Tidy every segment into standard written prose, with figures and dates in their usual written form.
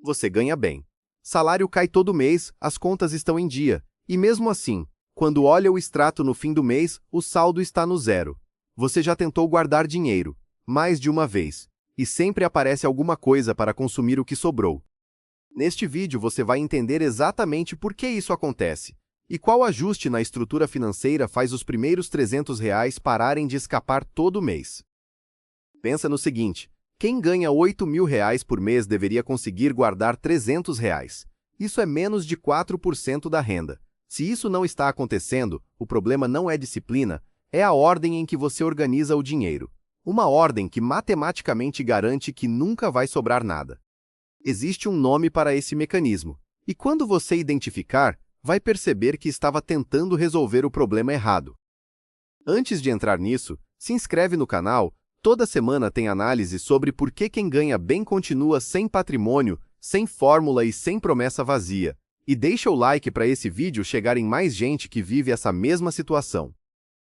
Você ganha bem. Salário cai todo mês, as contas estão em dia. E mesmo assim, quando olha o extrato no fim do mês, o saldo está no zero. Você já tentou guardar dinheiro, mais de uma vez, e sempre aparece alguma coisa para consumir o que sobrou. Neste vídeo você vai entender exatamente por que isso acontece e qual ajuste na estrutura financeira faz os primeiros R$ 300 pararem de escapar todo mês. Pensa no seguinte, quem ganha R$ 8.000 por mês deveria conseguir guardar R$ 300. Isso é menos de 4% da renda. Se isso não está acontecendo, o problema não é disciplina, é a ordem em que você organiza o dinheiro. Uma ordem que matematicamente garante que nunca vai sobrar nada. Existe um nome para esse mecanismo, e quando você identificar, vai perceber que estava tentando resolver o problema errado. Antes de entrar nisso, se inscreve no canal, toda semana tem análise sobre por que quem ganha bem continua sem patrimônio, sem fórmula e sem promessa vazia. E deixa o like para esse vídeo chegar em mais gente que vive essa mesma situação.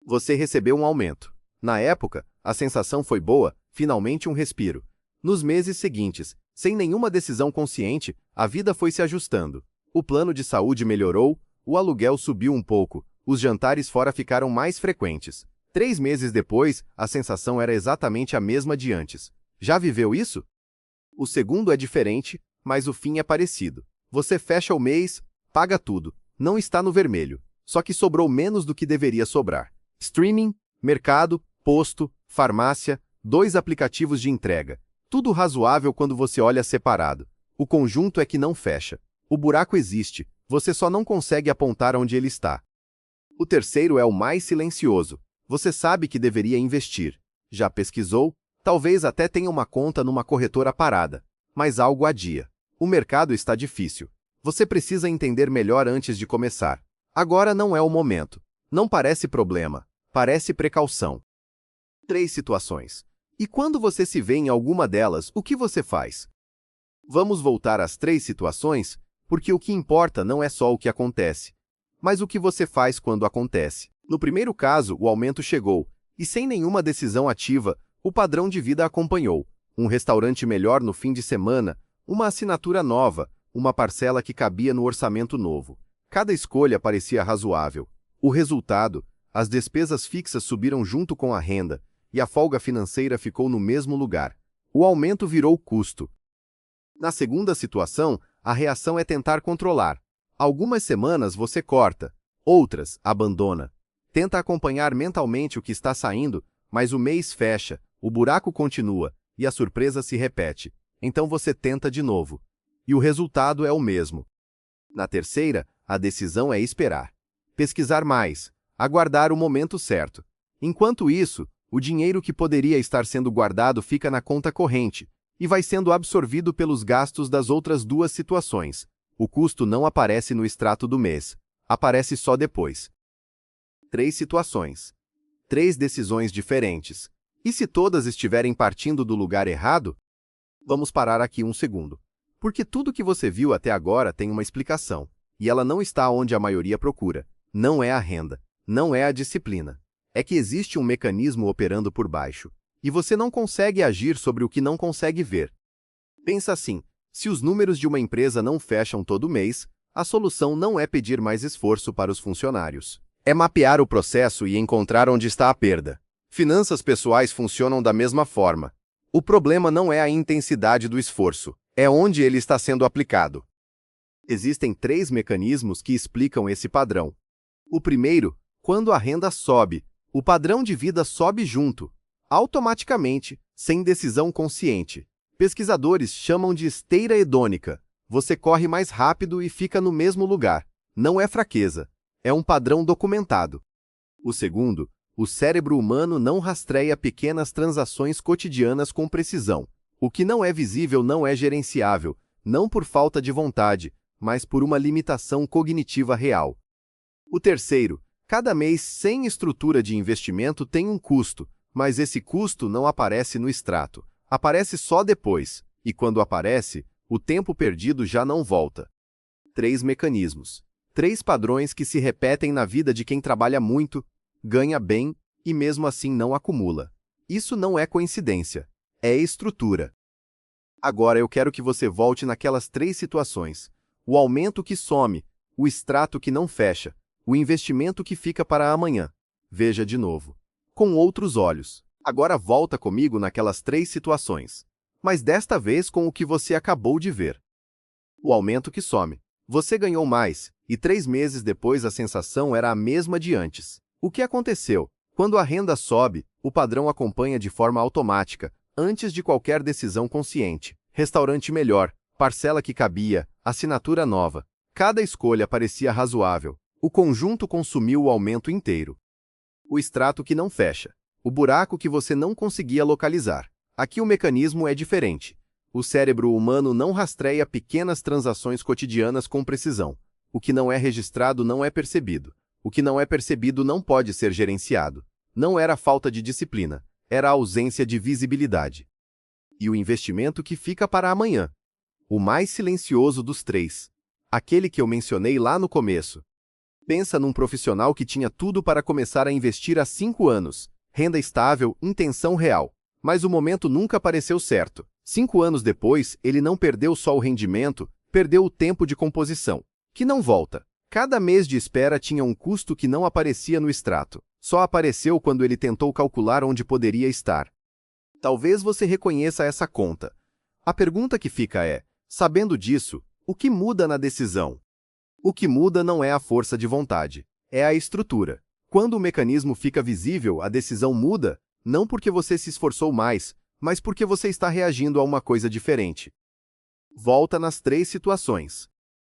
Você recebeu um aumento. Na época, a sensação foi boa, finalmente um respiro. Nos meses seguintes, sem nenhuma decisão consciente, a vida foi se ajustando. O plano de saúde melhorou, o aluguel subiu um pouco, os jantares fora ficaram mais frequentes. 3 meses depois, a sensação era exatamente a mesma de antes. Já viveu isso? O segundo é diferente, mas o fim é parecido. Você fecha o mês, paga tudo, não está no vermelho, só que sobrou menos do que deveria sobrar. Streaming, mercado, posto, farmácia, 2 aplicativos de entrega. Tudo razoável quando você olha separado. O conjunto é que não fecha. O buraco existe, você só não consegue apontar onde ele está. O terceiro é o mais silencioso. Você sabe que deveria investir. Já pesquisou? Talvez até tenha uma conta numa corretora parada, mas algo adia. O mercado está difícil. Você precisa entender melhor antes de começar. Agora não é o momento. Não parece problema, parece precaução. 3 situações. E quando você se vê em alguma delas, o que você faz? Vamos voltar às 3 situações, porque o que importa não é só o que acontece, mas o que você faz quando acontece. No primeiro caso, o aumento chegou, e sem nenhuma decisão ativa, o padrão de vida acompanhou. Um restaurante melhor no fim de semana, uma assinatura nova, uma parcela que cabia no orçamento novo. Cada escolha parecia razoável. O resultado, as despesas fixas subiram junto com a renda, e a folga financeira ficou no mesmo lugar. O aumento virou custo. Na segunda situação, a reação é tentar controlar. Algumas semanas você corta, outras abandona. Tenta acompanhar mentalmente o que está saindo, mas o mês fecha, o buraco continua, e a surpresa se repete. Então você tenta de novo. E o resultado é o mesmo. Na terceira, a decisão é esperar. Pesquisar mais, aguardar o momento certo. Enquanto isso, o dinheiro que poderia estar sendo guardado fica na conta corrente e vai sendo absorvido pelos gastos das outras 2 situações. O custo não aparece no extrato do mês, aparece só depois. 3 situações. 3 decisões diferentes. E se todas estiverem partindo do lugar errado? Vamos parar aqui um segundo. Porque tudo que você viu até agora tem uma explicação, e ela não está onde a maioria procura. Não é a renda, não é a disciplina. É que existe um mecanismo operando por baixo, e você não consegue agir sobre o que não consegue ver. Pensa assim, se os números de uma empresa não fecham todo mês, a solução não é pedir mais esforço para os funcionários. É mapear o processo e encontrar onde está a perda. Finanças pessoais funcionam da mesma forma. O problema não é a intensidade do esforço, é onde ele está sendo aplicado. Existem 3 mecanismos que explicam esse padrão. O primeiro, quando a renda sobe, o padrão de vida sobe junto, automaticamente, sem decisão consciente. Pesquisadores chamam de esteira hedônica. Você corre mais rápido e fica no mesmo lugar. Não é fraqueza, é um padrão documentado. O segundo, o cérebro humano não rastreia pequenas transações cotidianas com precisão. O que não é visível não é gerenciável, não por falta de vontade, mas por uma limitação cognitiva real. O terceiro, cada mês sem estrutura de investimento tem um custo, mas esse custo não aparece no extrato. Aparece só depois, e quando aparece, o tempo perdido já não volta. 3 mecanismos. 3 padrões que se repetem na vida de quem trabalha muito, ganha bem e mesmo assim não acumula. Isso não é coincidência, é estrutura. Agora eu quero que você volte naquelas 3 situações. O aumento que some, o extrato que não fecha, o investimento que fica para amanhã. Veja de novo. Com outros olhos. Agora volta comigo naquelas 3 situações. Mas desta vez com o que você acabou de ver. O aumento que some. Você ganhou mais, e 3 meses depois a sensação era a mesma de antes. O que aconteceu? Quando a renda sobe, o padrão acompanha de forma automática, antes de qualquer decisão consciente. Restaurante melhor, parcela que cabia, assinatura nova. Cada escolha parecia razoável. O conjunto consumiu o aumento inteiro. O extrato que não fecha. O buraco que você não conseguia localizar. Aqui o mecanismo é diferente. O cérebro humano não rastreia pequenas transações cotidianas com precisão. O que não é registrado não é percebido. O que não é percebido não pode ser gerenciado. Não era falta de disciplina, era a ausência de visibilidade. E o investimento que fica para amanhã. O mais silencioso dos 3. Aquele que eu mencionei lá no começo. Pensa num profissional que tinha tudo para começar a investir há 5 anos. Renda estável, intenção real. Mas o momento nunca pareceu certo. 5 anos depois, ele não perdeu só o rendimento, perdeu o tempo de composição, que não volta. Cada mês de espera tinha um custo que não aparecia no extrato. Só apareceu quando ele tentou calcular onde poderia estar. Talvez você reconheça essa conta. A pergunta que fica é, sabendo disso, o que muda na decisão? O que muda não é a força de vontade, é a estrutura. Quando o mecanismo fica visível, a decisão muda, não porque você se esforçou mais, mas porque você está reagindo a uma coisa diferente. Volta nas 3 situações.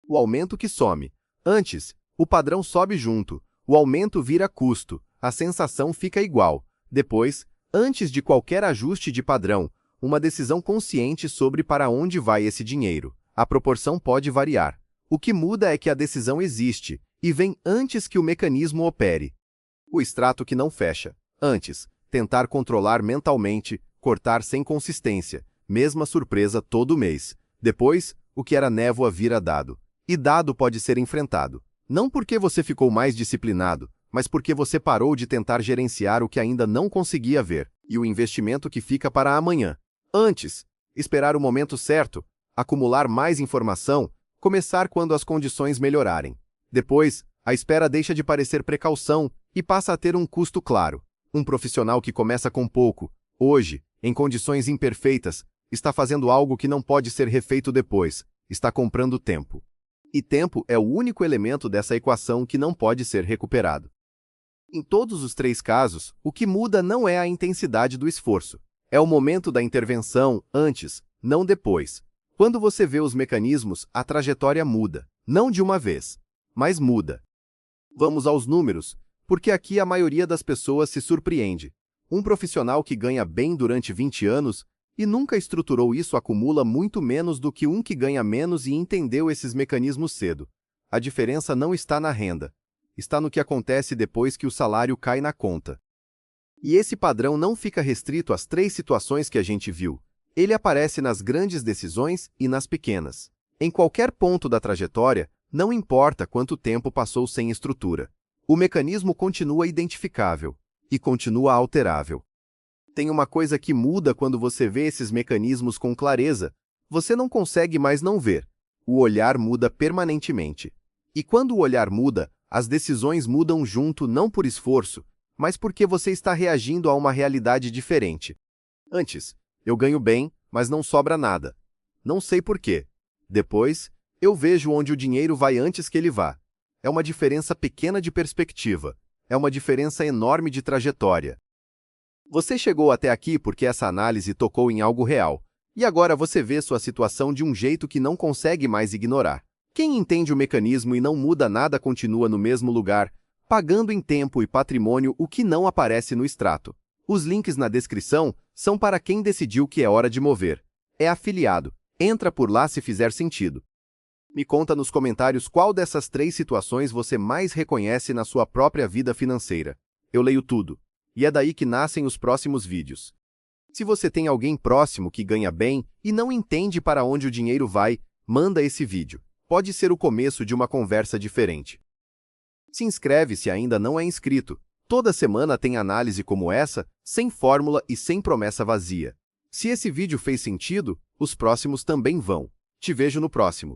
O aumento que some. Antes, o padrão sobe junto, o aumento vira custo, a sensação fica igual. Depois, antes de qualquer ajuste de padrão, uma decisão consciente sobre para onde vai esse dinheiro. A proporção pode variar. O que muda é que a decisão existe, e vem antes que o mecanismo opere. O extrato que não fecha. Antes, tentar controlar mentalmente, cortar sem consistência, mesma surpresa todo mês. Depois, o que era névoa vira dado. E dado pode ser enfrentado. Não porque você ficou mais disciplinado, mas porque você parou de tentar gerenciar o que ainda não conseguia ver. E o investimento que fica para amanhã. Antes, esperar o momento certo, acumular mais informação, começar quando as condições melhorarem. Depois, a espera deixa de parecer precaução e passa a ter um custo claro. Um profissional que começa com pouco, hoje, em condições imperfeitas, está fazendo algo que não pode ser refeito depois, está comprando tempo. E tempo é o único elemento dessa equação que não pode ser recuperado. Em todos os 3 casos, o que muda não é a intensidade do esforço. É o momento da intervenção antes, não depois. Quando você vê os mecanismos, a trajetória muda. Não de uma vez, mas muda. Vamos aos números, porque aqui a maioria das pessoas se surpreende. Um profissional que ganha bem durante 20 anos e nunca estruturou isso acumula muito menos do que um que ganha menos e entendeu esses mecanismos cedo. A diferença não está na renda. Está no que acontece depois que o salário cai na conta. E esse padrão não fica restrito às 3 situações que a gente viu. Ele aparece nas grandes decisões e nas pequenas. Em qualquer ponto da trajetória, não importa quanto tempo passou sem estrutura. O mecanismo continua identificável e continua alterável. Tem uma coisa que muda quando você vê esses mecanismos com clareza. Você não consegue mais não ver. O olhar muda permanentemente. E quando o olhar muda, as decisões mudam junto não por esforço, mas porque você está reagindo a uma realidade diferente. Antes, eu ganho bem, mas não sobra nada. Não sei por quê. Depois, eu vejo onde o dinheiro vai antes que ele vá. É uma diferença pequena de perspectiva. É uma diferença enorme de trajetória. Você chegou até aqui porque essa análise tocou em algo real. E agora você vê sua situação de um jeito que não consegue mais ignorar. Quem entende o mecanismo e não muda nada continua no mesmo lugar, pagando em tempo e patrimônio o que não aparece no extrato. Os links na descrição são para quem decidiu que é hora de mover. É afiliado. Entra por lá se fizer sentido. Me conta nos comentários qual dessas 3 situações você mais reconhece na sua própria vida financeira. Eu leio tudo. E é daí que nascem os próximos vídeos. Se você tem alguém próximo que ganha bem e não entende para onde o dinheiro vai, manda esse vídeo. Pode ser o começo de uma conversa diferente. Se inscreve se ainda não é inscrito. Toda semana tem análise como essa, sem fórmula e sem promessa vazia. Se esse vídeo fez sentido, Os próximos também vão. Te vejo no próximo.